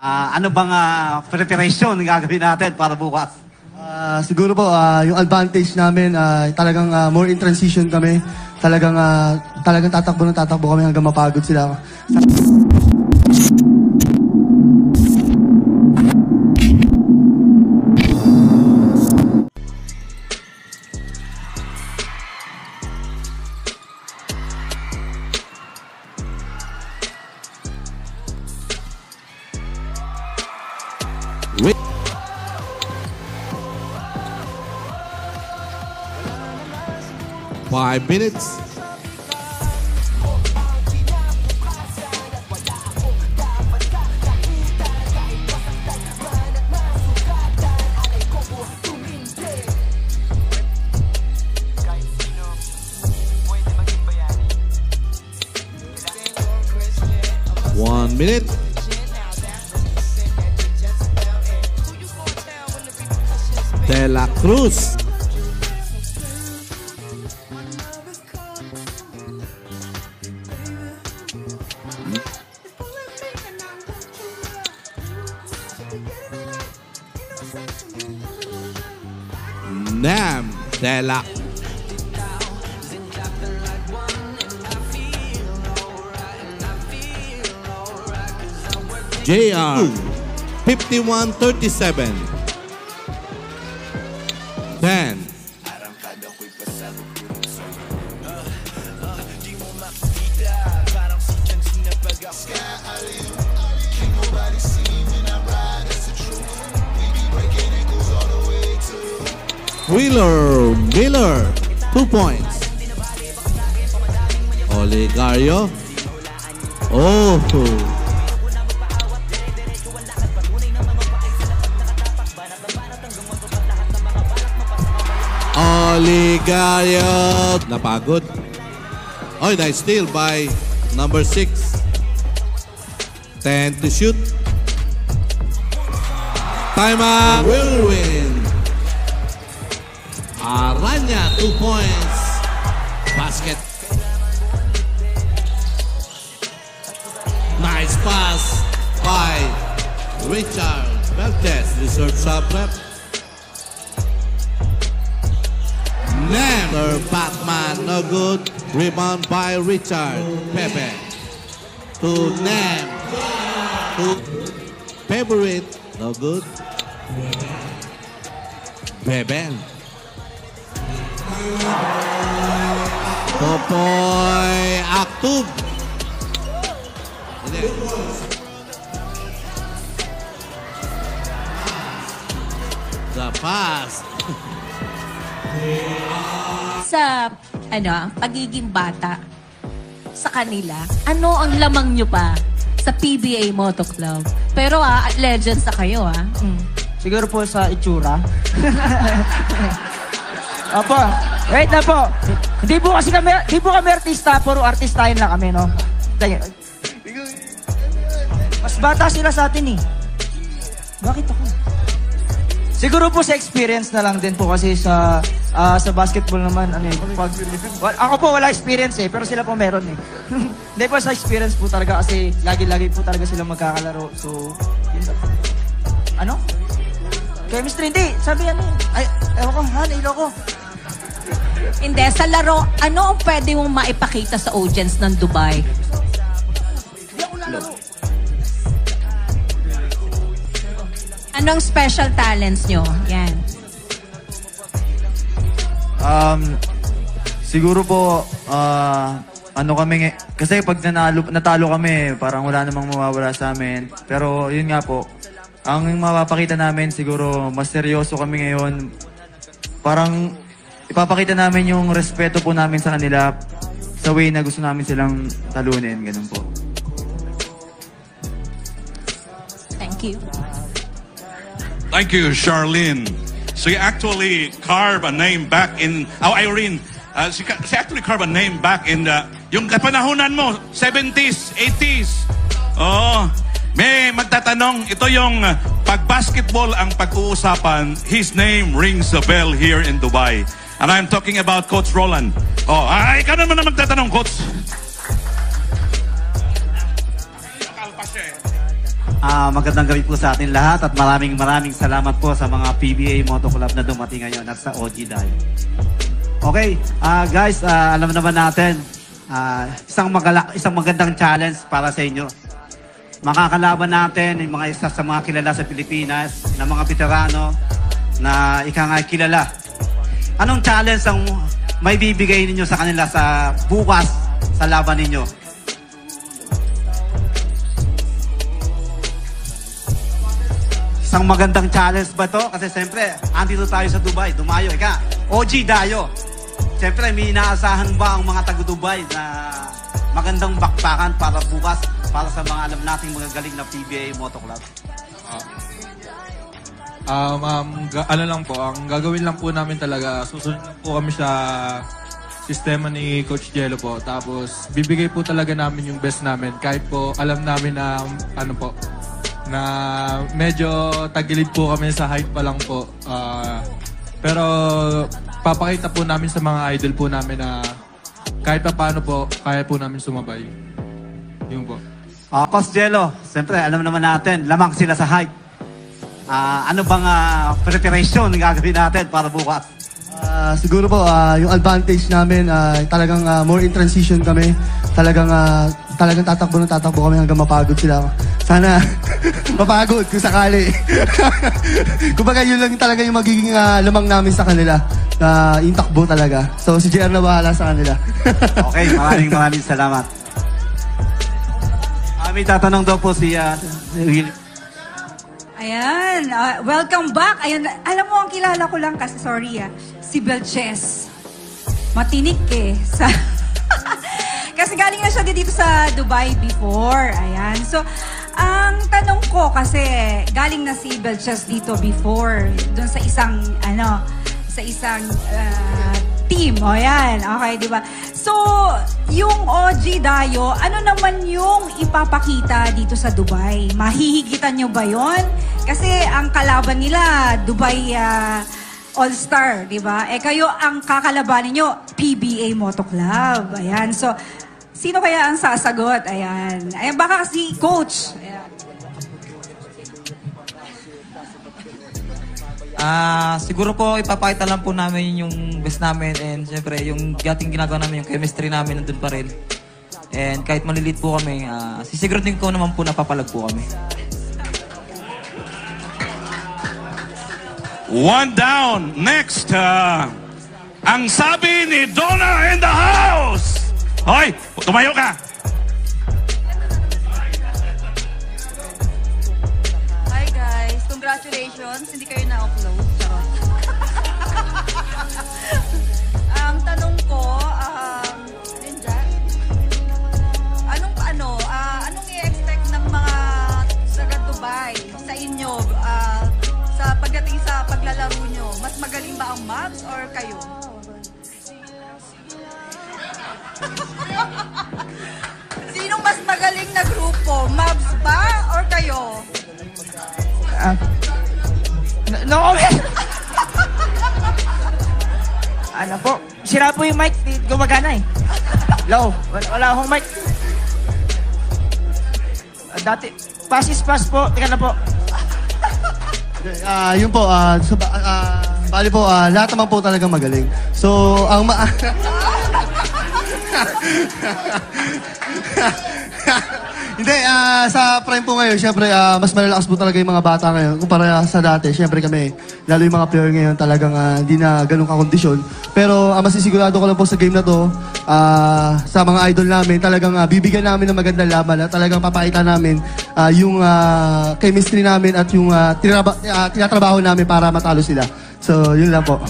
Ano bang preparation gagawin natin para bukas? Siguro po, yung advantage namin, talagang more in transition kami. Talagang tatakbo kami hanggang mapagod sila. Five minutes. One minute. De La Cruz. Nam De La JR 51-37 10 Miller 2 points. Oligario. Oh. Oligario. Napagod. Oh, nice steal by number 6. 10 to shoot. Timeout. Will win. Aranya 2 points. Basket. Nice pass by Richard Beltes. Reserve shot prep. Never Batman, no good. Rebound by Richard Pepe. To Nem. To Favorite, no good. Beben. Popoy Aktub. The pass. Sa pagiging bata sa kanila, ano ang lamang nyo pa sa PBA Moto Club? Pero legends na kayo Siguro po sa itsura. Opo, wait na po. Hindi po kami artista, puro artistahin lang kami, no? Mas bata sila sa atin Bakit ako? Siguro po sa experience na lang din po kasi sa basketball naman, ako po wala experience pero sila po meron Hindi po sa experience po talaga kasi lagi-lagi po talaga sila magkakalaro. So, ano? Chemistry, hindi. Sabi ewan ko, nailo ko. Hindi, sa laro, ano ang pwede mong maipakita sa audience ng Dubai? Hindi ako lalaro. Anong special talents nyo? Yan. Siguro po, kasi pag natalo kami, parang wala namang mawawala sa amin. Pero yun nga po, ang mapapakita namin siguro, mas seryoso kami ngayon. Parang ipapakita namin yung respeto po namin sa kanila sa way na gusto namin silang talunin. Ganun po. Thank you. Thank you, Charlene. So you actually carve a name back in... Irene. She actually carve a name back in the... Yung kapanahunan mo, 70s, 80s. Oh, may magtatanong, ito yung pag-basketball ang pag-uusapan. His name rings a bell here in Dubai. And I'm talking about Coach Roland. Oh, ikaw naman na magtatanong, Coach. Magandang gabi po sa atin lahat at maraming salamat po sa mga PBA Moto Club na dumating ngayon at sa OG Dayo. Okay, guys, alam naman natin, isang magandang challenge para sa inyo. Makakalaban natin yung mga isa sa mga kilala sa Pilipinas na mga veterano na kilala. Anong challenge ang may bibigay ninyo sa kanila sa bukas sa laban ninyo? Isang magandang challenge ba to? Kasi siyempre, andito tayo sa Dubai. Dumayo, OG Dayo. Siyempre, may inaasahan ba ang mga taga-Dubai na magandang bakbakan para bukas para sa mga alam nating mga galing na PBA Moto Club? Ano lang po, ang gagawin lang po namin talaga, susunod lang po kami sa sistema ni Coach Jello po. Tapos, bibigay po talaga namin yung best namin. Kahit po, alam namin na, na medyo tagilid po kami sa height pa lang po. Pero, papakita po namin sa mga idol po namin na kahit pa paano po, kaya po namin sumabay. Yun po. Coach Jello, siyempre, alam naman natin, lamang sila sa height. Ano bang preparation na gagawin natin para bukas? Siguro po, yung advantage namin, talagang more in transition kami. Talagang tatakbo kami hanggang mapagod sila. Sana mapagod kung sakali. Kumbaga yun lang talaga yung magiging lamang namin sa kanila. Yung takbo talaga. So si JR na bahala sa kanila. Okay, maraming salamat. May tatanong daw po si Will. Ayan, welcome back. Ayan, alam mo, ang kilala ko lang kasi, sorry si Belches. Matinik kasi galing na siya dito sa Dubai before. Ayan, so, ang tanong ko kasi, galing na si Belches dito before, doon sa isang, team. O yan, okay, di ba? So, yung OG Dayo, ano naman yung ipapakita dito sa Dubai? Mahihigitan nyo ba yon? Kasi ang kalaban nila, Dubai All-Star, di ba? Kayo, ang kakalabanin nyo, PBA Moto Club. Ayan, so, sino kaya ang sasagot? Ayan, baka si Coach. Ayan. Siguro po ipapakita lang po namin yung best namin and syempre yung dating ginagawa namin, yung chemistry namin nandun pa rin. And kahit malilit po kami, sisiguraduhin ko naman po napapalag po kami. One down. Next, ang sabi ni Donna in the house. Hoy, tumayo ka. Hi guys, congratulations, hindi kayo na-upload. Charot. Ang tanong ko, Linda, anong i-expect ng mga taga Dubai sa inyo sa pagdating sa paglalaro nyo? Mas magaling ba ang Mavs or kayo? Sinong mas magaling na grupo? Mavs ba or kayo? No comment! Po, sira po yung mic, gumagana Low, wala akong mic. Dati, pass is pass po, tika na po. Yun po, bali po, lahat naman po talagang magaling. So, ang Hindi, sa prime po ngayon, syempre, mas malalakas po talaga yung mga bata ngayon kumpara sa dati. Syempre kami, lalo yung mga player ngayon talagang hindi na ganun kakondisyon. Pero masisigurado ko lang po sa game na to, sa mga idol namin, talagang bibigyan namin ng magandang laban at talagang papakita namin yung chemistry namin at yung tinatrabaho namin para matalo sila. So, yun lang po.